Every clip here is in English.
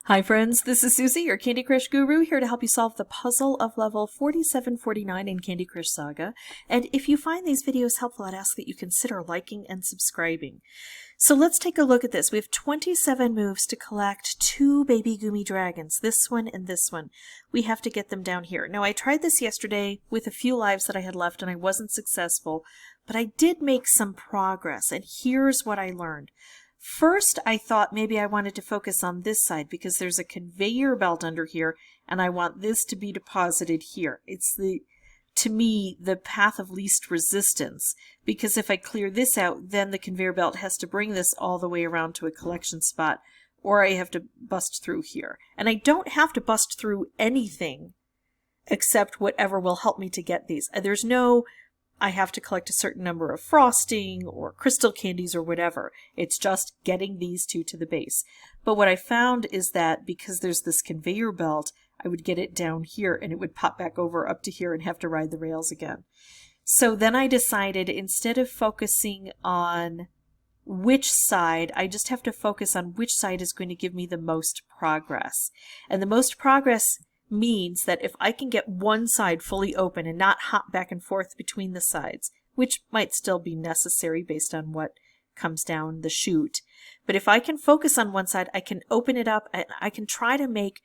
Hi friends, this is Suzy, your Candy Crush guru, here to help you solve the puzzle of level 4749 in Candy Crush Saga. And if you find these videos helpful, I'd ask that you consider liking and subscribing. So let's take a look at this. We have 27 moves to collect 2 baby Goomy dragons, this one and this one. We have to get them down here. Now I tried this yesterday with a few lives that I had left and I wasn't successful, but I did make some progress, and here's what I learned. First, I thought maybe I wanted to focus on this side because there's a conveyor belt under here and I want this to be deposited here. It's to me, the path of least resistance, because if I clear this out, then the conveyor belt has to bring this all the way around to a collection spot, or I have to bust through here. And I don't have to bust through anything except whatever will help me to get these. There's no I have to collect a certain number of frosting or crystal candies or whatever. It's just getting these 2 to the base. But what I found is that because there's this conveyor belt, I would get it down here and it would pop back over up to here and have to ride the rails again. So then I decided, instead of focusing on which side, I just have to focus on which side is going to give me the most progress. And the most progress means that if I can get one side fully open and not hop back and forth between the sides, which might still be necessary based on what comes down the chute, but if I can focus on one side, I can open it up and I can try to make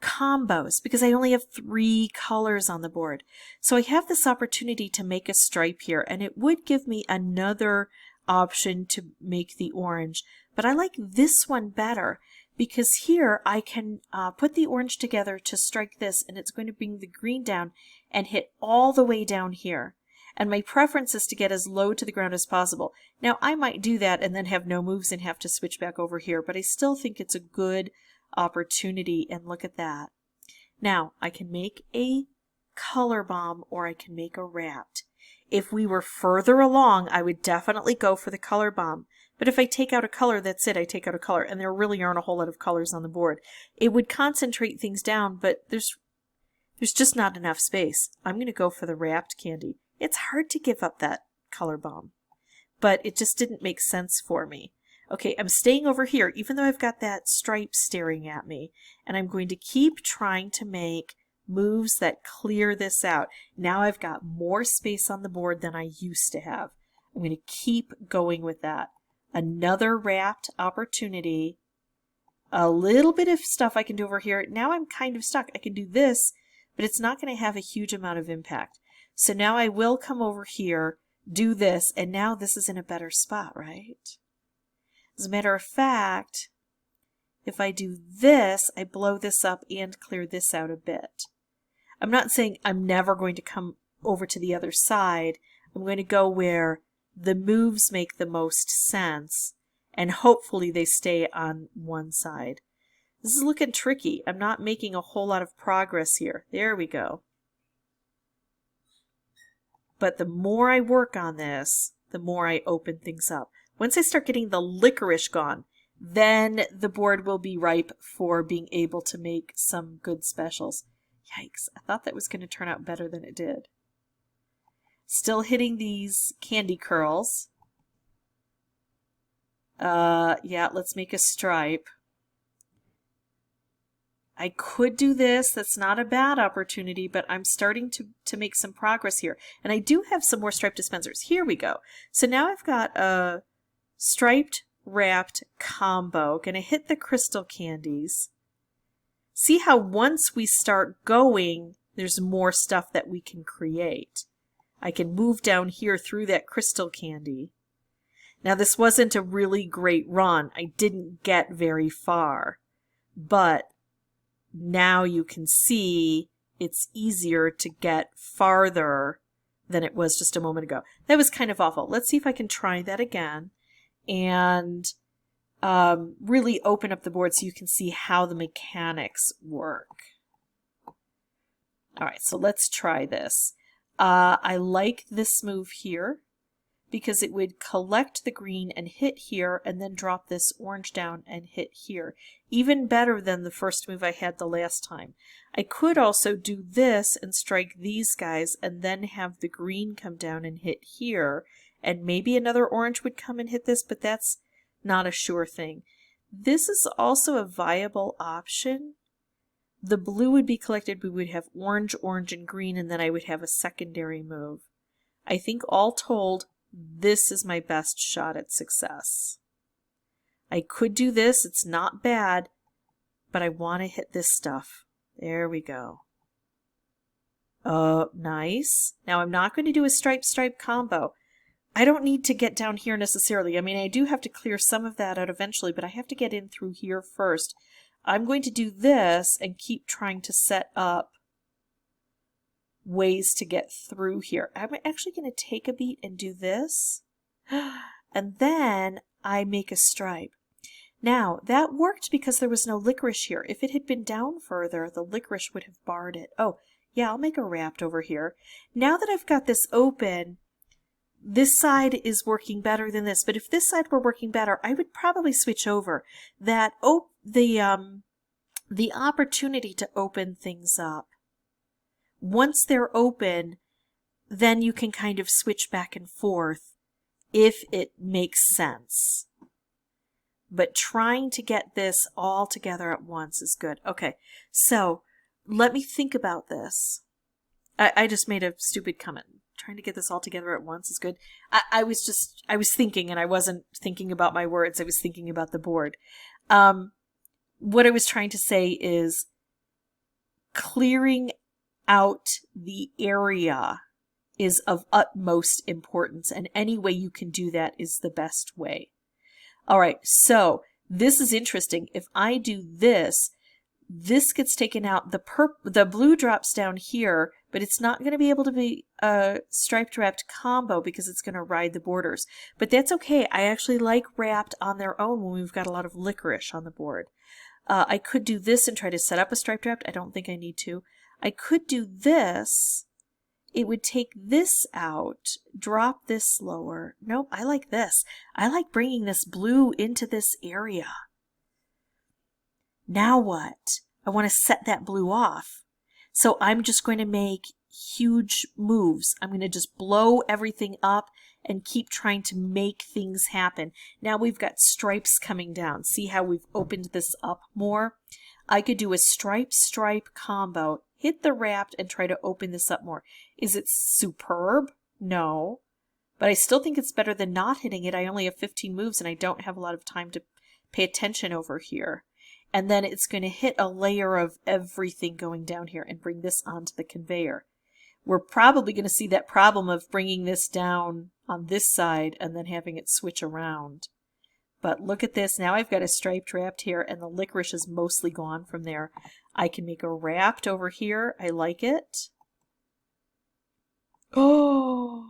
combos because I only have 3 colors on the board. So I have this opportunity to make a stripe here, and it would give me another option to make the orange, but I like this one better, because here I can put the orange together to strike this, and it's going to bring the green down and hit all the way down here. And my preference is to get as low to the ground as possible. Now I might do that and then have no moves and have to switch back over here, but I still think it's a good opportunity, and look at that. Now I can make a color bomb or I can make a wrapped. If we were further along, I would definitely go for the color bomb. But if I take out a color, that's it, I take out a color, and there really aren't a whole lot of colors on the board. It would concentrate things down, but there's just not enough space. I'm going to go for the wrapped candy. It's hard to give up that color bomb, but it just didn't make sense for me. Okay, I'm staying over here, even though I've got that stripe staring at me, and I'm going to keep trying to make moves that clear this out. Now I've got more space on the board than I used to have. I'm going to keep going with that. Another wrapped opportunity. A little bit of stuff I can do over here. Now I'm kind of stuck. I can do this, but it's not going to have a huge amount of impact. So now I will come over here, do this, and now this is in a better spot, right? As a matter of fact, if I do this, I blow this up and clear this out a bit. I'm not saying I'm never going to come over to the other side. I'm going to go where the moves make the most sense, and hopefully they stay on one side. This is looking tricky. I'm not making a whole lot of progress here. There we go. But the more I work on this, the more I open things up. Once I start getting the licorice gone, then the board will be ripe for being able to make some good specials. Yikes, I thought that was going to turn out better than it did. Still hitting these candy curls. Yeah, let's make a stripe. I could do this. That's not a bad opportunity, but I'm starting to make some progress here. And I do have some more striped dispensers. Here we go. So now I've got a striped wrapped combo. Gonna hit the crystal candies. See how once we start going, there's more stuff that we can create. I can move down here through that crystal candy. Now this wasn't a really great run. I didn't get very far. But now you can see it's easier to get farther than it was just a moment ago. That was kind of awful. Let's see if I can try that again and really open up the board so you can see how the mechanics work. All right, so let's try this. I like this move here because it would collect the green and hit here and then drop this orange down and hit here. Even better than the first move I had the last time. I could also do this and strike these guys and then have the green come down and hit here, and maybe another orange would come and hit this, but that's not a sure thing. This is also a viable option. The blue would be collected, we would have orange, orange, and green, and then I would have a secondary move. I think all told, this is my best shot at success. I could do this, it's not bad, but I want to hit this stuff. There we go. Oh, nice. Now I'm not going to do a stripe combo. I don't need to get down here necessarily. I mean, I do have to clear some of that out eventually, but I have to get in through here first. I'm going to do this and keep trying to set up ways to get through here. I'm actually going to take a beat and do this, and then I make a stripe. Now, that worked because there was no licorice here. If it had been down further, the licorice would have barred it. Oh, yeah, I'll make a wrapped over here. Now that I've got this open, this side is working better than this, but if this side were working better, I would probably switch over. That the opportunity to open things up. Once they're open, then you can kind of switch back and forth if it makes sense. But trying to get this all together at once is good. Okay, so let me think about this. I just made a stupid comment. Trying to get this all together at once is good. I was thinking, and I wasn't thinking about my words. I was thinking about the board. What I was trying to say is clearing out the area is of utmost importance, and any way you can do that is the best way. All right, so this is interesting. If I do this, this gets taken out. The blue drops down here, but it's not going to be able to be a striped wrapped combo because it's going to ride the borders. But that's okay. I actually like wrapped on their own when we've got a lot of licorice on the board. I could do this and try to set up a striped wrapped. I don't think I need to. I could do this. It would take this out, drop this lower. Nope, I like this. I like bringing this blue into this area. Now what? I want to set that blue off. So I'm just going to make huge moves. I'm going to just blow everything up and keep trying to make things happen. Now we've got stripes coming down. See how we've opened this up more? I could do a stripe combo, hit the wrapped, and try to open this up more. Is it superb? No. But I still think it's better than not hitting it. I only have 15 moves and I don't have a lot of time to pay attention over here. And then it's going to hit a layer of everything going down here and bring this onto the conveyor. We're probably going to see that problem of bringing this down on this side and then having it switch around. But look at this. Now I've got a striped wrapped here and the licorice is mostly gone from there. I can make a wrapped over here. I like it. Oh,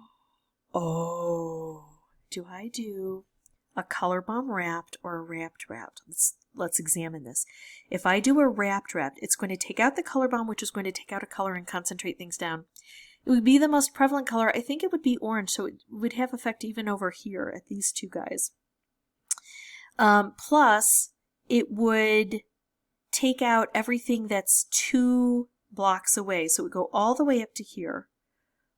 do I do a color bomb wrapped or a wrapped? Let's examine this. If I do a wrapped, it's going to take out the color bomb, which is going to take out a color and concentrate things down. It would be the most prevalent color. I think it would be orange, so it would have effect even over here at these two guys. Plus, it would take out everything that's 2 blocks away. So it would go all the way up to here,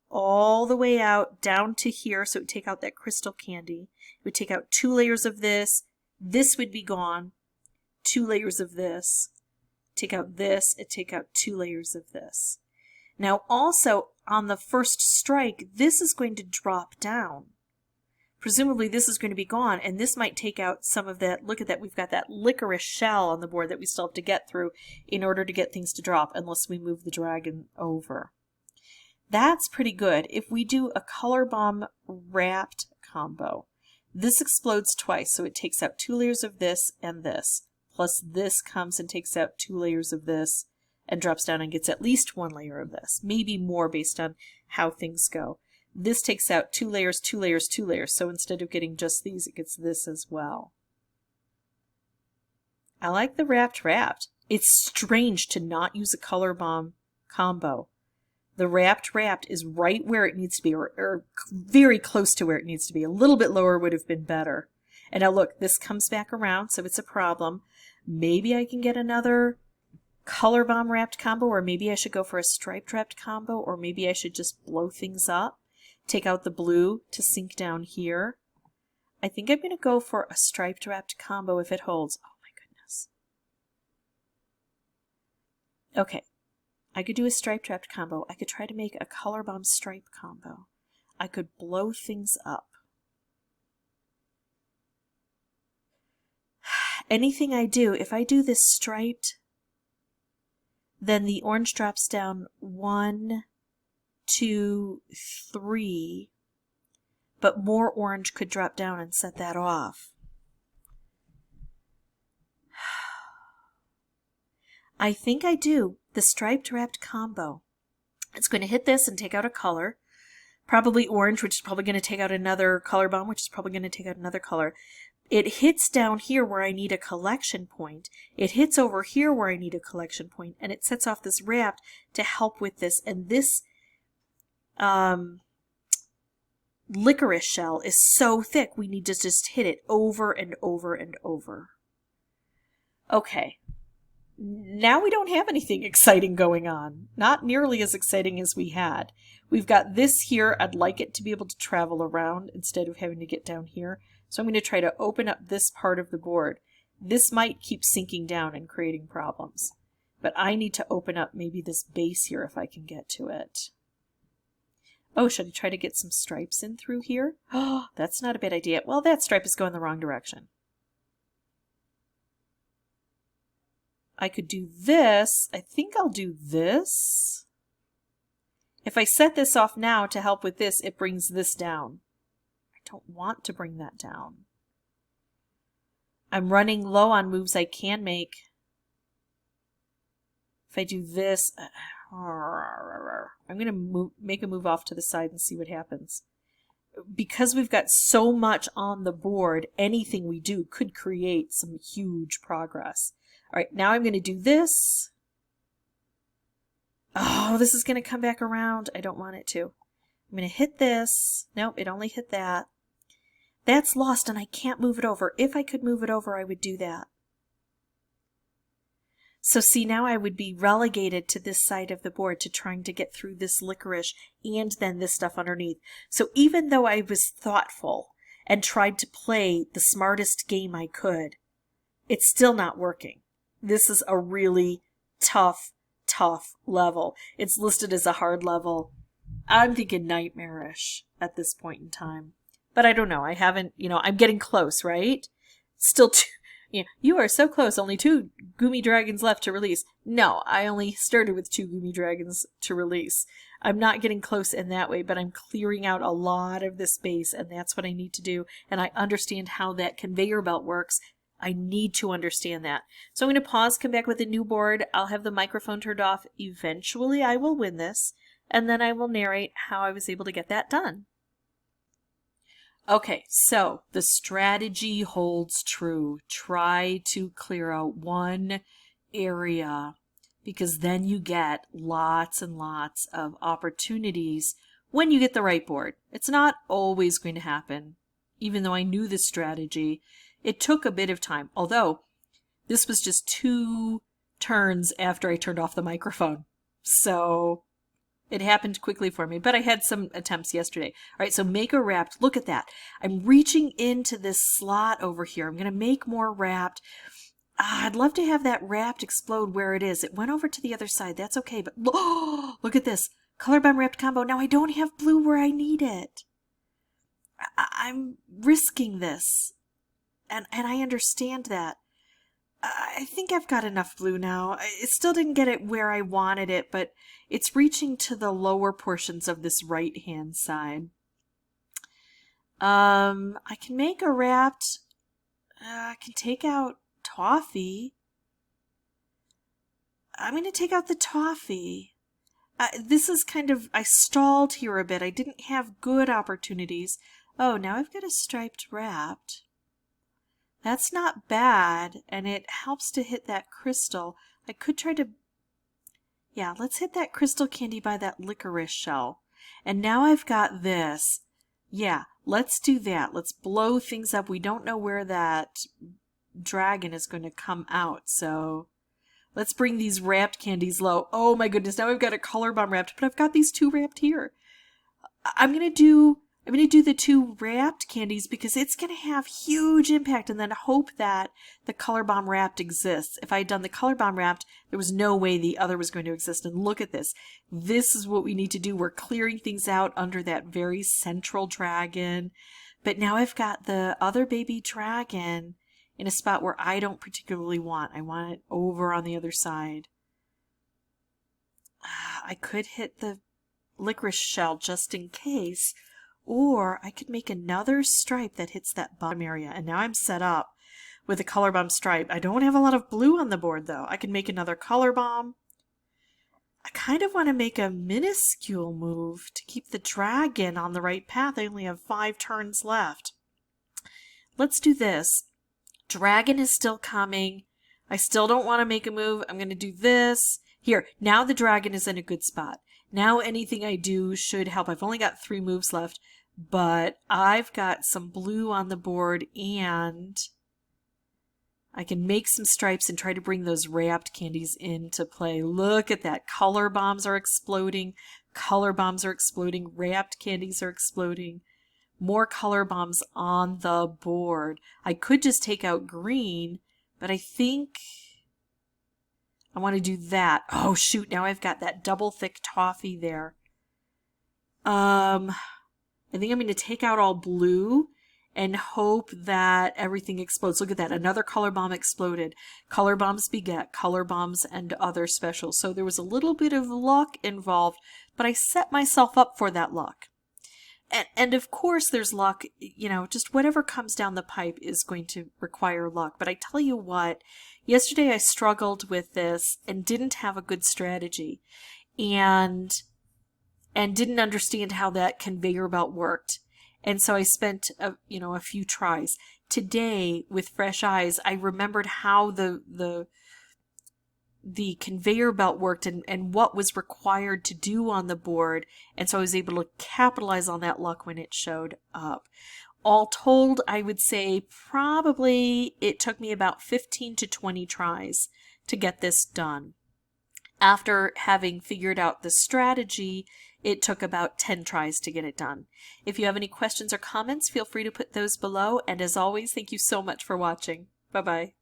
all the way out down to here. So it would take out that crystal candy. It would take out 2 layers of this. This would be gone. 2 layers of this. Take out this. And take out 2 layers of this. Now also on the first strike, this is going to drop down. Presumably this is going to be gone, and this might take out some of that. Look at that, we've got that licorice shell on the board that we still have to get through in order to get things to drop, unless we move the dragon over. That's pretty good. If we do a color bomb wrapped combo, this explodes twice, so it takes out 2 layers of this and this. Plus this comes and takes out 2 layers of this and drops down and gets at least 1 layer of this. Maybe more based on how things go. This takes out 2 layers, 2 layers, 2 layers. So instead of getting just these, it gets this as well. I like the wrapped. It's strange to not use a color bomb combo. The wrapped is right where it needs to be, or very close to where it needs to be. A little bit lower would have been better. And now look, this comes back around, so it's a problem. Maybe I can get another color bomb wrapped combo, or maybe I should go for a striped wrapped combo, or maybe I should just blow things up. Take out the blue to sink down here. I think I'm going to go for a striped wrapped combo if it holds. Oh my goodness. Okay. I could do a striped wrapped combo. I could try to make a color bomb stripe combo. I could blow things up. Anything I do, if I do this striped, then the orange drops down 1, 2, 3, but more orange could drop down and set that off. I think I do the striped wrapped combo. It's going to hit this and take out a color, probably orange, which is probably going to take out another color bomb, which is probably going to take out another color. It hits down here where I need a collection point. It hits over here where I need a collection point, and it sets off this wrap to help with this. And this licorice shell is so thick, we need to just hit it over and over and over. Okay. Now we don't have anything exciting going on. Not nearly as exciting as we had. We've got this here. I'd like it to be able to travel around instead of having to get down here. So I'm going to try to open up this part of the board. This might keep sinking down and creating problems. But I need to open up maybe this base here if I can get to it. Oh, should I try to get some stripes in through here? Oh, that's not a bad idea. Well, that stripe is going the wrong direction. I could do this. I think I'll do this. If I set this off now to help with this, it brings this down. I don't want to bring that down. I'm running low on moves I can make. If I do this, I'm going to make a move off to the side and see what happens. Because we've got so much on the board, anything we do could create some huge progress. All right, now I'm going to do this. Oh, this is going to come back around. I don't want it to. I'm going to hit this. Nope, it only hit that. That's lost and I can't move it over. If I could move it over, I would do that. So see, now I would be relegated to this side of the board to trying to get through this licorice and then this stuff underneath. So even though I was thoughtful and tried to play the smartest game I could, it's still not working. This is a really tough level. It's listed as a hard level. I'm thinking nightmarish at this point in time. But I don't know. I haven't, I'm getting close, right? Still two. You are so close. Only 2 Goomy Dragons left to release. No, I only started with 2 Goomy Dragons to release. I'm not getting close in that way, but I'm clearing out a lot of this space, and that's what I need to do. And I understand how that conveyor belt works. I need to understand that. So I'm going to pause, come back with a new board. I'll have the microphone turned off. Eventually, I will win this, and then I will narrate how I was able to get that done. Okay, so the strategy holds true. Try to clear out one area because then you get lots and lots of opportunities when you get the right board. It's not always going to happen. Even though I knew this strategy, it took a bit of time. Although this was just 2 turns after I turned off the microphone. So it happened quickly for me, but I had some attempts yesterday. All right, so make a wrapped. Look at that. I'm reaching into this slot over here. I'm going to make more wrapped. I'd love to have that wrapped explode where it is. It went over to the other side. That's okay, but oh, look at this. Color bomb wrapped combo. Now I don't have blue where I need it. I'm risking this, and I understand that. I think I've got enough blue now. I still didn't get it where I wanted it, but it's reaching to the lower portions of this right-hand side. I can make a wrapped. I can take out Toffee. I'm going to take out the Toffee. This is kind of, I stalled here a bit. I didn't have good opportunities. Oh, now I've got a striped wrapped. That's not bad, and it helps to hit that crystal. I could try to... Yeah, let's hit that crystal candy by that licorice shell. And now I've got this. Yeah, let's do that. Let's blow things up. We don't know where that dragon is going to come out, so let's bring these wrapped candies low. Oh my goodness, now I've got a color bomb wrapped, but I've got these 2 wrapped here. I'm going to do I'm going to do the 2 wrapped candies because it's going to have huge impact, and then hope that the color bomb wrapped exists. If I had done the color bomb wrapped, there was no way the other was going to exist. And look at this. This is what we need to do. We're clearing things out under that very central dragon. But now I've got the other baby dragon in a spot where I don't particularly want. I want it over on the other side. I could hit the licorice shell just in case. Or I could make another stripe that hits that bottom area. And now I'm set up with a color bomb stripe. I don't have a lot of blue on the board though. I can make another color bomb. I kind of want to make a minuscule move to keep the dragon on the right path. I only have 5 turns left. Let's do this. Dragon is still coming. I still don't want to make a move. I'm going to do this. Here, now the dragon is in a good spot. Now anything I do should help. I've only got 3 moves left, but I've got some blue on the board and I can make some stripes and try to bring those wrapped candies into play. Look at that. Color bombs are exploding. Color bombs are exploding. Wrapped candies are exploding. More color bombs on the board. I could just take out green, but I think I want to do that. Oh, shoot. Now I've got that double thick toffee there. I think I'm going to take out all blue and hope that everything explodes. Look at that. Another color bomb exploded. Color bombs beget color bombs and other specials. So there was a little bit of luck involved, but I set myself up for that luck. And of course there's luck, you know, just whatever comes down the pipe is going to require luck. But I tell you what, yesterday I struggled with this and didn't have a good strategy and didn't understand how that conveyor belt worked. And so I spent a few tries. Today, with fresh eyes, I remembered how the conveyor belt worked and what was required to do on the board. And so I was able to capitalize on that luck when it showed up. All told, I would say probably it took me about 15 to 20 tries to get this done. After having figured out the strategy, it took about 10 tries to get it done. If you have any questions or comments, feel free to put those below. And as always, thank you so much for watching. Bye-bye.